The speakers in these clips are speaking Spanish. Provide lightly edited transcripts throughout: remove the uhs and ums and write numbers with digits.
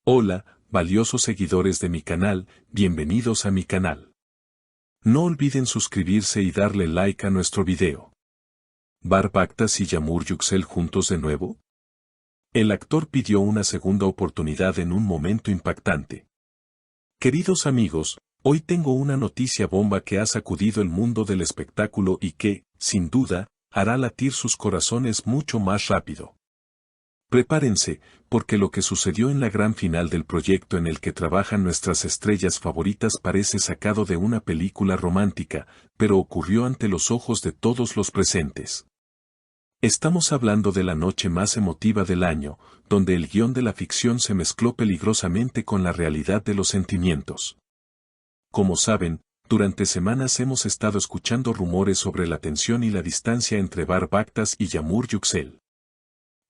Hola, valiosos seguidores de mi canal, bienvenidos a mi canal. No olviden suscribirse y darle like a nuestro video. ¿Bar Baktas y Yağmur Yüksel juntos de nuevo? El actor pidió una segunda oportunidad en un momento impactante. Queridos amigos, hoy tengo una noticia bomba que ha sacudido el mundo del espectáculo y que, sin duda, hará latir sus corazones mucho más rápido. Prepárense, porque lo que sucedió en la gran final del proyecto en el que trabajan nuestras estrellas favoritas parece sacado de una película romántica, pero ocurrió ante los ojos de todos los presentes. Estamos hablando de la noche más emotiva del año, donde el guión de la ficción se mezcló peligrosamente con la realidad de los sentimientos. Como saben, durante semanas hemos estado escuchando rumores sobre la tensión y la distancia entre Bar Baktas y Yağmur Yüksel.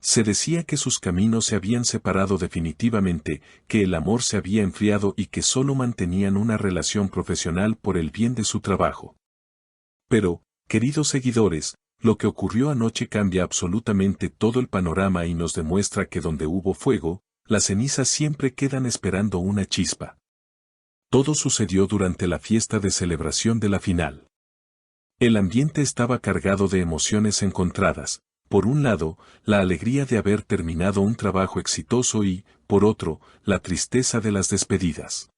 Se decía que sus caminos se habían separado definitivamente, que el amor se había enfriado y que solo mantenían una relación profesional por el bien de su trabajo. Pero, queridos seguidores, lo que ocurrió anoche cambia absolutamente todo el panorama y nos demuestra que donde hubo fuego, las cenizas siempre quedan esperando una chispa. Todo sucedió durante la fiesta de celebración de la final. El ambiente estaba cargado de emociones encontradas. Por un lado, la alegría de haber terminado un trabajo exitoso y, por otro, la tristeza de las despedidas.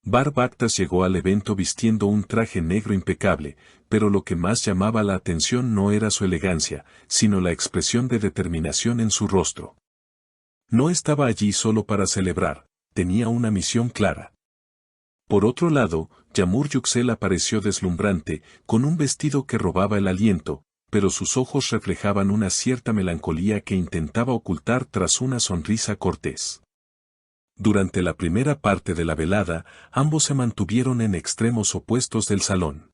Bar Baktas llegó al evento vistiendo un traje negro impecable, pero lo que más llamaba la atención no era su elegancia, sino la expresión de determinación en su rostro. No estaba allí solo para celebrar, tenía una misión clara. Por otro lado, Yağmur Yüksel apareció deslumbrante, con un vestido que robaba el aliento, pero sus ojos reflejaban una cierta melancolía que intentaba ocultar tras una sonrisa cortés. Durante la primera parte de la velada, ambos se mantuvieron en extremos opuestos del salón.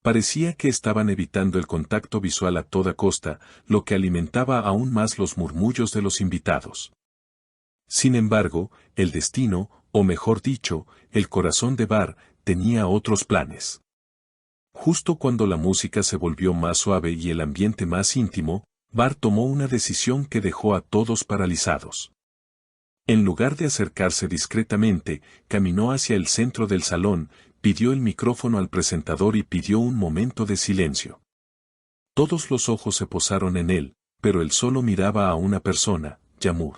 Parecía que estaban evitando el contacto visual a toda costa, lo que alimentaba aún más los murmullos de los invitados. Sin embargo, el destino, o mejor dicho, el corazón de Bar, tenía otros planes. Justo cuando la música se volvió más suave y el ambiente más íntimo, Bar tomó una decisión que dejó a todos paralizados. En lugar de acercarse discretamente, caminó hacia el centro del salón, pidió el micrófono al presentador y pidió un momento de silencio. Todos los ojos se posaron en él, pero él solo miraba a una persona, Yağmur.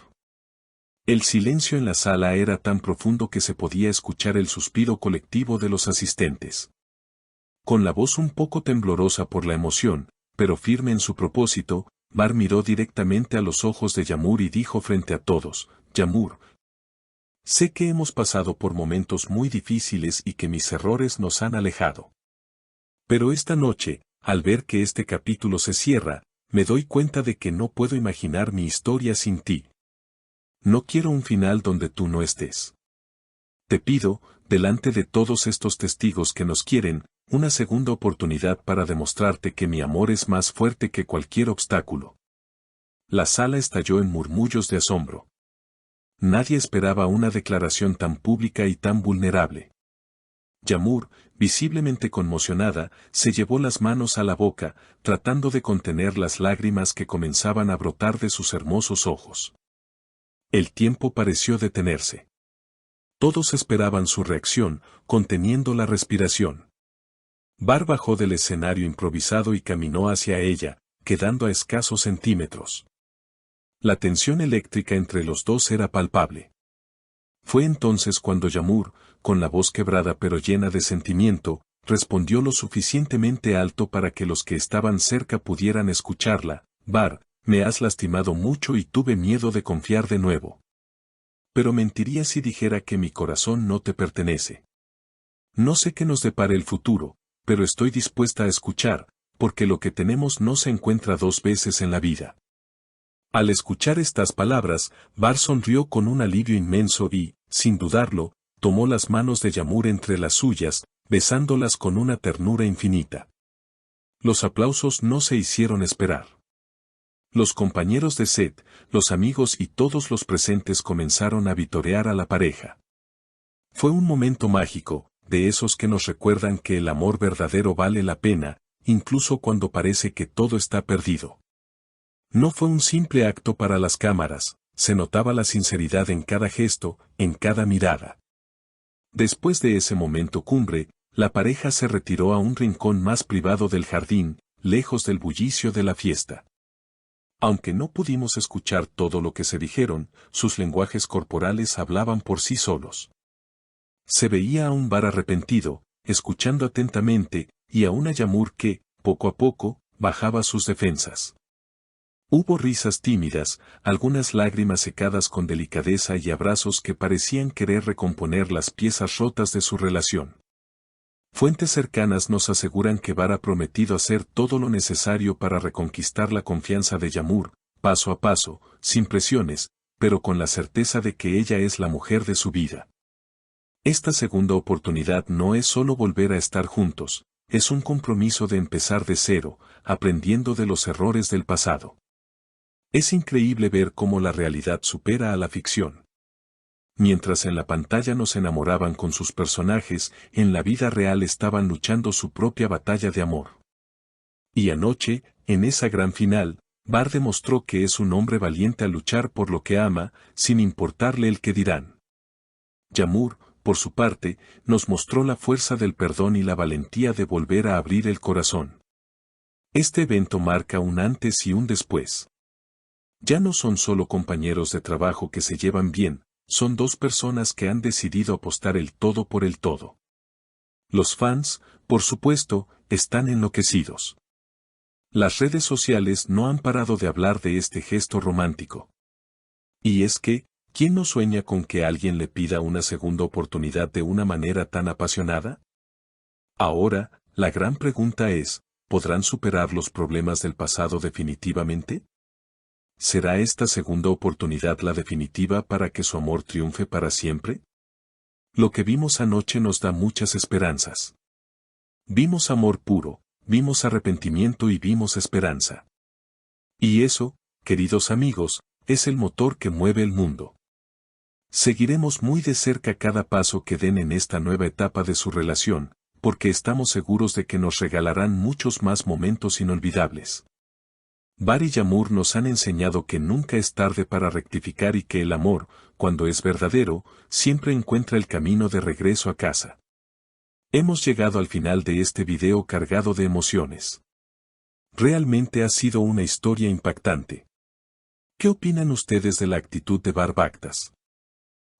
El silencio en la sala era tan profundo que se podía escuchar el suspiro colectivo de los asistentes. Con la voz un poco temblorosa por la emoción, pero firme en su propósito, Bar miró directamente a los ojos de Yağmur y dijo frente a todos: Yağmur, sé que hemos pasado por momentos muy difíciles y que mis errores nos han alejado. Pero esta noche, al ver que este capítulo se cierra, me doy cuenta de que no puedo imaginar mi historia sin ti. No quiero un final donde tú no estés. Te pido, delante de todos estos testigos que nos quieren, una segunda oportunidad para demostrarte que mi amor es más fuerte que cualquier obstáculo. La sala estalló en murmullos de asombro. Nadie esperaba una declaración tan pública y tan vulnerable. Yağmur, visiblemente conmocionada, se llevó las manos a la boca, tratando de contener las lágrimas que comenzaban a brotar de sus hermosos ojos. El tiempo pareció detenerse. Todos esperaban su reacción, conteniendo la respiración. Bar bajó del escenario improvisado y caminó hacia ella, quedando a escasos centímetros. La tensión eléctrica entre los dos era palpable. Fue entonces cuando Yağmur, con la voz quebrada pero llena de sentimiento, respondió lo suficientemente alto para que los que estaban cerca pudieran escucharla: Bar, me has lastimado mucho y tuve miedo de confiar de nuevo. Pero mentiría si dijera que mi corazón no te pertenece. No sé qué nos depare el futuro, pero estoy dispuesta a escuchar, porque lo que tenemos no se encuentra dos veces en la vida. Al escuchar estas palabras, Bar sonrió con un alivio inmenso y, sin dudarlo, tomó las manos de Yağmur entre las suyas, besándolas con una ternura infinita. Los aplausos no se hicieron esperar. Los compañeros de set, los amigos y todos los presentes comenzaron a vitorear a la pareja. Fue un momento mágico, de esos que nos recuerdan que el amor verdadero vale la pena, incluso cuando parece que todo está perdido. No fue un simple acto para las cámaras, se notaba la sinceridad en cada gesto, en cada mirada. Después de ese momento cumbre, la pareja se retiró a un rincón más privado del jardín, lejos del bullicio de la fiesta. Aunque no pudimos escuchar todo lo que se dijeron, sus lenguajes corporales hablaban por sí solos. Se veía a un Bar arrepentido, escuchando atentamente, y a una Yamur que, poco a poco, bajaba sus defensas. Hubo risas tímidas, algunas lágrimas secadas con delicadeza y abrazos que parecían querer recomponer las piezas rotas de su relación. Fuentes cercanas nos aseguran que Bar ha prometido hacer todo lo necesario para reconquistar la confianza de Yamur, paso a paso, sin presiones, pero con la certeza de que ella es la mujer de su vida. Esta segunda oportunidad no es solo volver a estar juntos, es un compromiso de empezar de cero, aprendiendo de los errores del pasado. Es increíble ver cómo la realidad supera a la ficción. Mientras en la pantalla nos enamoraban con sus personajes, en la vida real estaban luchando su propia batalla de amor. Y anoche, en esa gran final, Bar demostró que es un hombre valiente a luchar por lo que ama, sin importarle el que dirán. Yamur, por su parte, nos mostró la fuerza del perdón y la valentía de volver a abrir el corazón. Este evento marca un antes y un después. Ya no son solo compañeros de trabajo que se llevan bien, son dos personas que han decidido apostar el todo por el todo. Los fans, por supuesto, están enloquecidos. Las redes sociales no han parado de hablar de este gesto romántico. Y es que, ¿quién no sueña con que alguien le pida una segunda oportunidad de una manera tan apasionada? Ahora, la gran pregunta es, ¿podrán superar los problemas del pasado definitivamente? ¿Será esta segunda oportunidad la definitiva para que su amor triunfe para siempre? Lo que vimos anoche nos da muchas esperanzas. Vimos amor puro, vimos arrepentimiento y vimos esperanza. Y eso, queridos amigos, es el motor que mueve el mundo. Seguiremos muy de cerca cada paso que den en esta nueva etapa de su relación, porque estamos seguros de que nos regalarán muchos más momentos inolvidables. Bar y Yamur nos han enseñado que nunca es tarde para rectificar y que el amor, cuando es verdadero, siempre encuentra el camino de regreso a casa. Hemos llegado al final de este video cargado de emociones. Realmente ha sido una historia impactante. ¿Qué opinan ustedes de la actitud de Bar Baktas?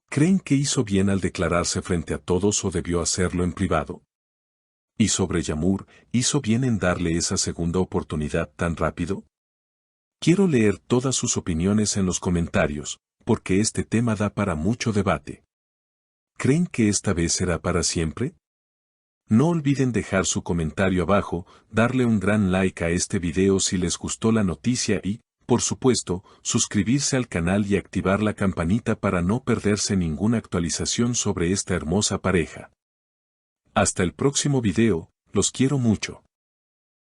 ¿Creen que hizo bien al declararse frente a todos o debió hacerlo en privado? ¿Y sobre Yamur, hizo bien en darle esa segunda oportunidad tan rápido? Quiero leer todas sus opiniones en los comentarios, porque este tema da para mucho debate. ¿Creen que esta vez será para siempre? No olviden dejar su comentario abajo, darle un gran like a este video si les gustó la noticia y, por supuesto, suscribirse al canal y activar la campanita para no perderse ninguna actualización sobre esta hermosa pareja. Hasta el próximo video, los quiero mucho.